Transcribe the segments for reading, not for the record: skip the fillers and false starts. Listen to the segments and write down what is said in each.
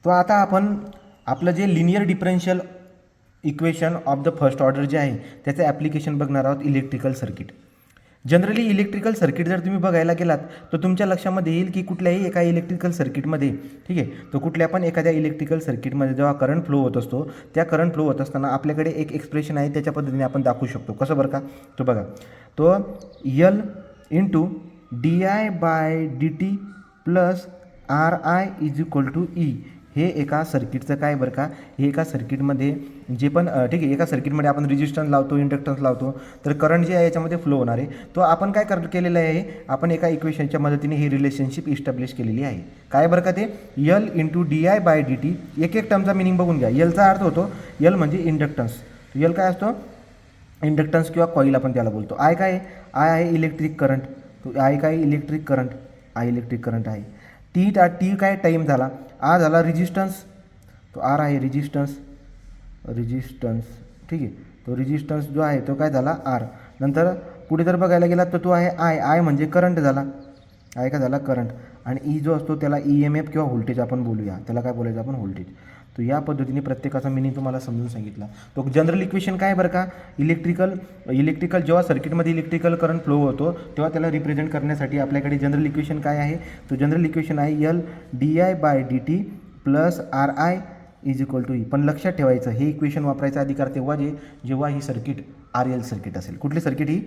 तो आता आपण आपलं जे linear differential equation of the first order जे आहे त्याचं ॲप्लिकेशन बघणार आहोत electrical circuit. Generally electrical circuit जर तुम्ही बघायला गेलात तर तुमच्या लक्षामध्ये येईल की कुठल्याही एका इलेक्ट्रिकल सर्किटमध्ये, ठीक आहे, तो कुठल्या पण एखाद्या इलेक्ट्रिकल सर्किटमध्ये जेव्हा करंट फ्लो होत असतो, त्या करंट फ्लो होत असताना आपल्याकडे एक एक्सप्रेशन आहे, त्याच्या पद्धतीने आपण दाखवू शकतो. कसं बरं का? तो बघा, तो L into D I by D T plus R I is equal to E. हे एका सर्किटचं काय बरं का, हे एका सर्किटमध्ये जे पण ठीक आहे, एका सर्किटमध्ये आपण रेजिस्टन्स लावतो, इंडक्टन्स लावतो, तर करंट जे आहे याच्यामध्ये फ्लो होणार आहे. तो आपण काय केलेलं आहे, आपण एका इक्वेशनच्या मदतीने ही रिलेशनशिप इस्टॅब्लिश केलेली आहे. काय बरं का, ते L into D I by D T. एक एक टर्मचा मिनिंग बघून घ्या. यलचा अर्थ होतो, यल म्हणजे इंडक्टन्स. यल काय असतो? इंडक्टन्स किंवा कॉईल आपण त्याला बोलतो. आय काय? आय आहे इलेक्ट्रिक करंट. तो आय काय? Electric current. I electric current आहे. टी काय? टाईम झाला. आर झाला रेजिस्टन्स, तो आर आहे रेजिस्टन्स. ठीक आहे, तो रेजिस्टन्स जो आहे तो काय झाला? आर. नंतर पुढे जर बघायला गेला तर तो आहे आय म्हणजे करंट झाला. आय काय झाला? करंट. आणि ई जो असतो त्याला ई एम एफ किंवा व्होल्टेज आपण बोलूया, त्याला काय बोलायचं आपण? व्होल्टेज. तो या पद्धतीने प्रत्येकाचा मिनिंग तुम्हाला समजून सांगितला. तो जनरल इक्वेशन काय बरं का, इलेक्ट्रिकल जेव्हा सर्किटमध्ये इलेक्ट्रिकल करंट फ्लो होतो तेव्हा त्याला रिप्रेझेंट करण्यासाठी आपल्याकडे जनरल इक्वेशन काय आहे, तो जनरल इक्वेशन आहे L D I by D T plus R I is equal to E. पण लक्षात ठेवायचं, हे इक्वेशन वापरायचा अधिकार जेव्हा ही सर्किट आर एल सर्किट असेल. कुठली सर्किट? ही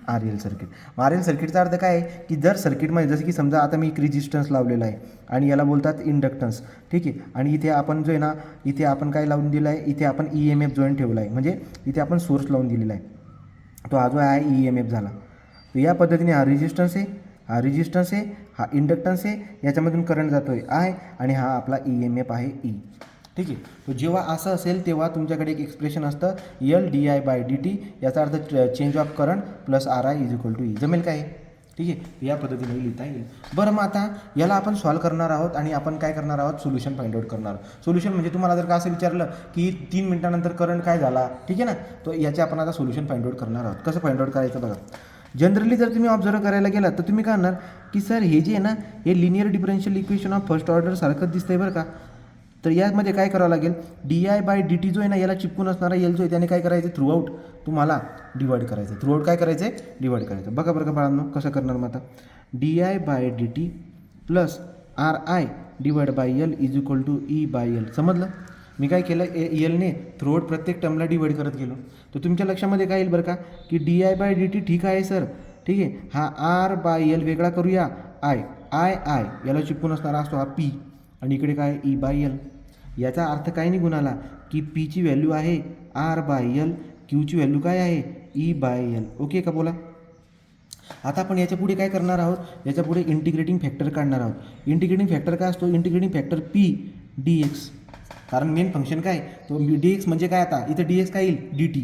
R L circuit. R L सर्किटचा अर्थ काय आहे की जर सर्किटमध्ये जसं की समजा आता मी एक रेजिस्टन्स लावलेला आहे आणि याला बोलतात इंडक्टन्स, ठीक आहे, आणि इथे आपण जो आहे ना, इथे आपण काय लावून दिलं आहे, इथे आपण ई एम एफ जॉईन ठेवला आहे, म्हणजे इथे आपण सोर्स लावून दिलेला आहे. तो हा जो आहे ई एम एफ झाला. तर या पद्धतीने हा रेजिस्टन्स आहे, हा इंडक्टन्स आहे, याच्यामधून करंट जातो आहे आय, आणि हा आपला ई एम एफ आहे ई. ठीक आहे. तो जेव्हा असं असेल तेव्हा तुमच्याकडे एक एक्सप्रेशन असतं L D I by D T, याचा अर्थ change of current plus R I is equal to E. जमेल काय? ठीक आहे, या पद्धतीने लिहिता येईल. बरं, मग आता याला आपण सॉल्व करणार आहोत आणि आपण काय करणार आहोत? सोल्युशन फाइंड आउट करणार आहोत. सोल्युशन म्हणजे तुम्हाला जर का असं विचारलं की 3 मिनिटानंतर करंट काय झाला, ठीक आहे ना, तो याचे आपण आता सोल्युशन फाइंड आउट करणार आहोत. कसं फाइंड आउट करायचं बघा. जनरली जर तुम्ही ऑब्झर्व करायला गेलात तर तुम्ही काय करणार की सर हे जे आहे ना, हे linear differential equation of first order सारखंच दिसतंय बरं का. तर यामध्ये काय करावं लागेल, D I by D T जो आहे ना, याला चिपकून असणारा यल जो आहे त्याने काय करायचं, थ्रूआउट तुम्हाला डिवाइड करायचं. थ्रूआउट काय करायचं आहे? डिवाइड करायचं. बघा बरं का बाळांनो, कसं करणार मग आता. D I by D T plus R I divide by L is equal to E by L. समजलं? मी काय केलं, यलने थ्रूआउट प्रत्येक टर्मला डिवाइड करत गेलो. तर तुमच्या लक्षामध्ये काय येईल बरं का, की D I by D T ठीक आहे सर, ठीक आहे, हा आर बाय यल वेगळा करूया. आय याला चिपकून असणारा असतो हा पी, आणि इकडे काय ई बाय यल. याचा अर्थ काय निघून आला की पीची व्हॅल्यू आहे आर बाय यल, क्यूची व्हॅल्यू काय आहे ई बाय यल. ओके का बोला. आता आपण याच्या पुढे काय करणार आहोत, याच्या पुढे इंटिग्रेटिंग फॅक्टर काढणार आहोत. इंटिग्रेटिंग फॅक्टर काय असतो? Integrating factor P D x. कारण मेन फंक्शन काय, तो डी एक्स म्हणजे काय, आता इथं डी एक्स काय येईल? D T.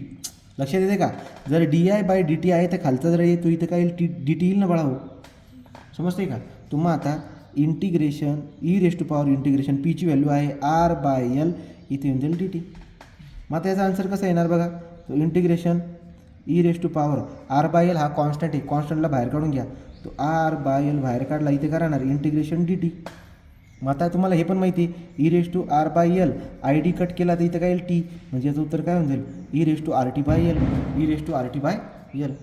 लक्षात येते का? जर D I by D T आहे तर खालचा जर येतो इथं काय येईल? डी टी येईल ना बाळा. हो, समजते का तुम्हा? आता integration E raise to power integration पीची व्हॅल्यू आहे आर बाय यल, इथे येऊन जाईल डी टी. मग आता याचा आन्सर कसा येणार बघा. तो integration E raise to power R by L हा कॉन्स्टंट आहे, कॉन्स्टंटला बाहेर काढून घ्या. तो आर बाय यल बाहेर काढला, इथे काय राहणार? Integration D T. मग आता तुम्हाला हे पण माहिती आहे E raise to R by L, I D cut केला तर इथं काय येईल? टी. म्हणजे याचं उत्तर काय होऊन जाईल? E raise to R T by L, E raise to R T by L.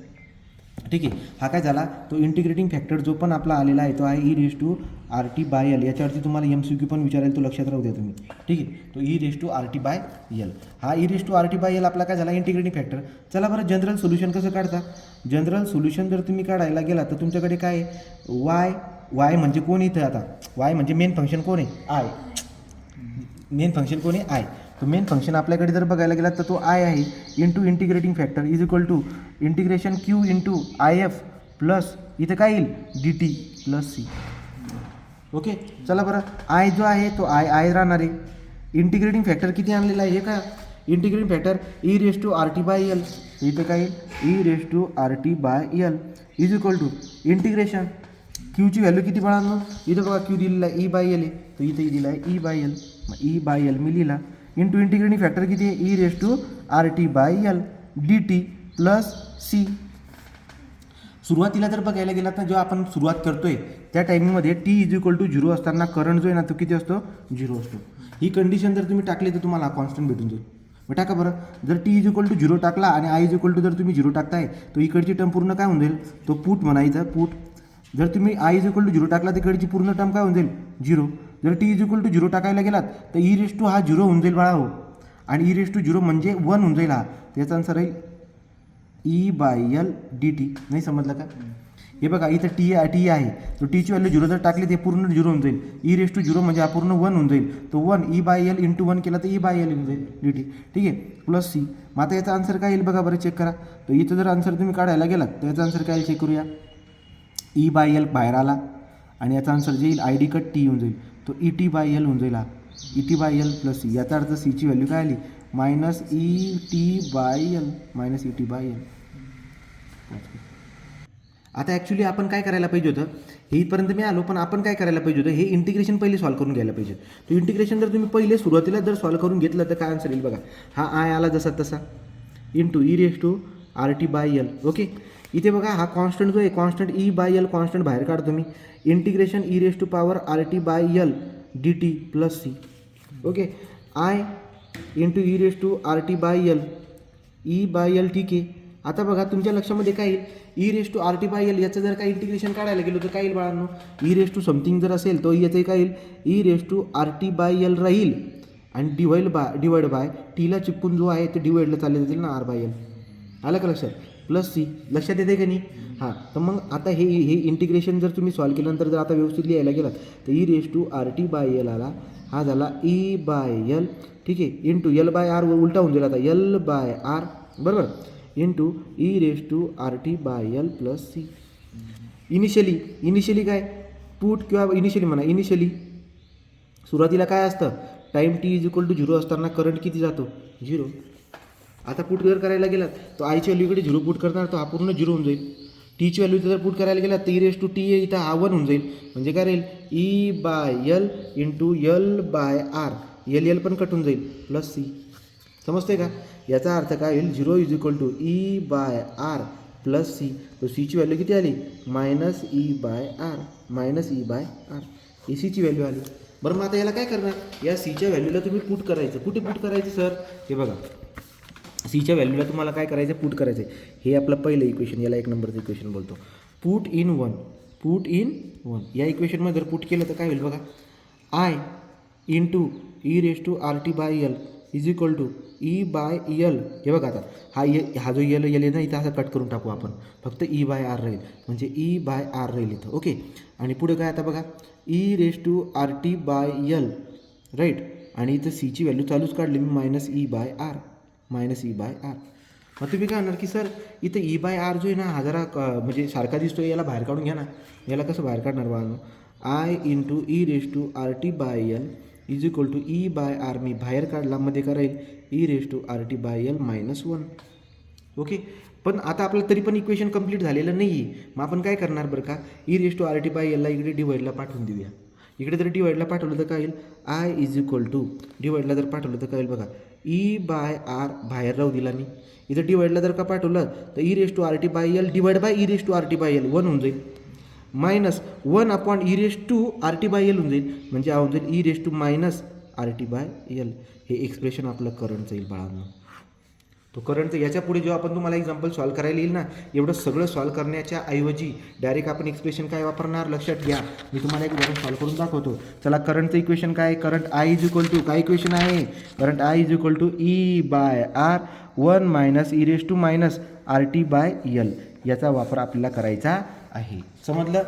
ठीक आहे, हा काय झाला, तो इंटिग्रेटिंग फॅक्टर जो पण आपला आलेला आहे तो आहे E raise to R T by L. याच्यावरती तुम्हाला MCQ पण विचारायला, तो लक्षात राहू द्या तुम्ही. ठीक आहे, तो E raise to R T by L. हा E raise to R T by L आपला काय झाला? Integrating factor. चला बरं, जनरल सोल्युशन कसं काढता? जनरल सोल्युशन जर तुम्ही काढायला गेला तर तुमच्याकडे काय आहे? वाय म्हणजे कोण इथं? आता वाय म्हणजे मेन फंक्शन कोण आहे? आय. मेन फंक्शन कोण आहे? आय. तो मेन फंक्शन आपल्याकडे जर बघायला गेला तर तो आय आहे, into integrating factor is equal to integration Q into I F plus इथं काय येईल? D T plus C. Okay, चला बरं, आय जो आहे तो आय राहणार आहे. इंटिग्रेटिंग फॅक्टर किती आणलेला आहे? हे का integrating factor E raise to R T by L, इथं काय येईल? E raise to R T by L is equal to integration क्यूची व्हॅल्यू किती बाळांनो? इथं बघा क्यू दिलेला आहे ई बाय यल आहे, तर इथे दिला आहे ई बाय यल. मग ई बाय यल मी लिहिला, इंटू इंटिग्रेटिंग फॅक्टर किती आहे? E raise to R T by L D T plus C. सुरुवातीला जर बघायला गेलात ना, जेव्हा आपण सुरुवात करतोय त्या टायमिंगमध्ये टी इज इक्वल टू 0 असताना करंट जो आहे ना तो किती असतो 0 असतो. ही कंडिशन जर तुम्ही टाकली तर तुम्हाला कॉन्स्टंट भेटून जाईल. मग टाका बरं. जर टी इज इक्वल टू 0 टाकला आणि आय इज इक्वल टू जर तुम्ही 0 टाकताय तो इकडची टर्म पूर्ण काय होऊन जाईल, तो पुट म्हणायचा पुट. जर तुम्ही आय इज इक्वल टू 0 टाकला तर इकडची पूर्ण टर्म काय होऊन जाईल 0. जर टी इज इक्वल टू 0 टाकायला गेलात तर ई रेस टू हा 0 होऊन जाईल बाळा हो. आणि ई रेस टू 0 म्हणजे 1 होऊन जाईल हा. त्याचा आन्सर राहील E/L dt. नाही समजलं का? हे बघा इथं टी आहे, तो टीची व्हॅल्यू 0 जर टाकली ते पूर्ण 0 होऊन जाईल. ई रेस टू 0 म्हणजे हा पूर्ण 1 होऊन जाईल. तो 1 E/L इंटू 1 केला तर E/L होऊन जाईल dt. ठीक आहे, प्लस सी. मग आता याचा आन्सर काय येईल बघा बरं, चेक करा. तर इथं जर आन्सर तुम्ही काढायला गेलात तर याचा आन्सर काय येईल चेक करूया. E/L बाहेर आला आणि याचा आन्सर जे येईल आय डी कट टी होऊन जाईल, तो ET/L होऊन जाईल. हा ET/L प्लस सी. याचा अर्थ सीची व्हॅल्यू काय आली -ET/L. आता ॲक्च्युली आपण काय करायला पाहिजे होतं, हे इथपर्यंत मी आलो, पण आपण काय करायला पाहिजे होतं, हे इंटिग्रेशन पहिले सॉल्व करून घ्यायला पाहिजे. तो इंटिग्रेशन जर तुम्ही पहिले सुरुवातीला जर सॉल्व करून घेतलं तर काय आन्सर येईल बघा. हा आय आला जसा तसा into E raise to RT/L. Okay, इथे बघा हा कॉन्स्टंट जो आहे कॉन्स्टंट E/L कॉन्स्टंट बाहेर काढतो मी. Integration E raise to power RT/L dt plus C. Okay, I into E raise to RT/L E/L. ठीक आहे, आता बघा तुमच्या लक्षामध्ये काय येईल, ई रेस टू RT/L याचं जर काय इंटिग्रेशन काढायला गेलो तर काय येईल बाळांनो, ई रेस टू समथिंग जर असेल तर याचं काय येईल ई रेस टू RT/L राहील आणि डिवाइड बाय टीला चिपकून जो आहे ते डिवाइडला चालले जातील ना R/L. आलं का लक्षात, प्लस सी. लक्षात येते का नाही. हां, तर मग आता हे इंटिग्रेशन जर तुम्ही सॉल्व केल्यानंतर जर आता व्यवस्थित लिहायला गेलात तर ई रेस टू RT/L आला, हा झाला E/L. ठीक आहे, इंटू L/R उलटा होऊन जाईल आता L/R बरोबर, into E raise to RT/L plus C. Initially काय पुट किंवा इनिशियली म्हणा, इनिशियली सुरुवातीला काय असतं, time T is equal to 0 असताना करंट किती जातो 0. आता पुट जर करायला गेलात तो आयची व्हॅल्यू इकडे 0 पुट करणार तो हा पूर्ण 0 होऊन जाईल. टीची व्हॅल्यू जर पुट करायला गेलात तर ई रेस टू टी इथं हा 1 होऊन जाईल, म्हणजे काय राहील E/L इंटू L/R. L पण कट होऊन जाईल प्लस सी. समजते का, याचा अर्थ काय होईल 0 is equal to E/R plus C. तो सीची व्हॅल्यू किती आली -E/R. ही सीची व्हॅल्यू आली. बरं, मग आता याला काय करणार, या सीच्या व्हॅल्यूला तुम्ही पुट करायचं. कुठे पुट करायचं सर, हे बघा सीच्या व्हॅल्यूला तुम्हाला काय करायचं पुट करायचं. हे आपलं पहिलं इक्वेशन, याला 1 नंबरचं इक्वेशन बोलतो. पुट इन वन या इक्वेशनमध्ये जर पुट केलं तर काय होईल बघा, I into E raise to RT/L is equal to E/L. हे बघा आता हा जो यल आहे ना इथं असं कट करून टाकू आपण, फक्त E/R राहील, म्हणजे E/R राहील इथं. ओके, आणि पुढे काय आता बघा E raise to RT/L right, आणि इथं सीची व्हॅल्यू चालूच काढली मी -E/R. मग तुम्ही काय म्हणणार की सर इथं E/R जो आहे ना हा जरा म्हणजे सारखा दिसतोय, याला बाहेर काढून घ्या ना. याला कसं बाहेर काढणार बाळांनो, I into E raise to RT/L is equal to E/R. मी बाहेर काढला, मध्ये करायला E raise to RT/L -1. Okay, पण आता आपलं तरी पण इक्वेशन कंप्लीट झालेलं नाही आहे. मग आपण काय करणार बरं का, ई रेस टू RT/L ला इकडे डिवाइडला पाठवून देऊया. इकडे जर डिवाइडला पाठवलं तर काय होईल, आय इज इक्वल टू डिवाइडला जर पाठवलं तर काय होईल बघा E/R बाहेर राहू दिला मी. इथं डिवाइडला जर का पाठवलं तर E raise to RT/L divide by E raise to RT/L 1 होऊन जाईल, -1 upon E raise to RT/L होऊन जाईल, म्हणजे होऊन जाईल ई रेस टू -RT/L. हे एक्सप्रेशन आपलं करंटचं येईल बाळांनो. तो करंटचं याच्या पुढे जेव्हा आपण तुम्हाला एक्झाम्पल सॉल्व करायला येईल ना, एवढं सगळं सॉल्व करण्याच्या ऐवजी डायरेक्ट आपण एक्सप्रेशन काय वापरणार लक्षात घ्या. मी तुम्हाला एक उदाहरण सॉल्व करून दाखवतो. चला, करंटचं इक्वेशन काय, current I is equal to काय इक्वेशन आहे, current I is equal to E/R 1 E raise to -RT/L. याचा वापर आपल्याला करायचा आहे. समजलं.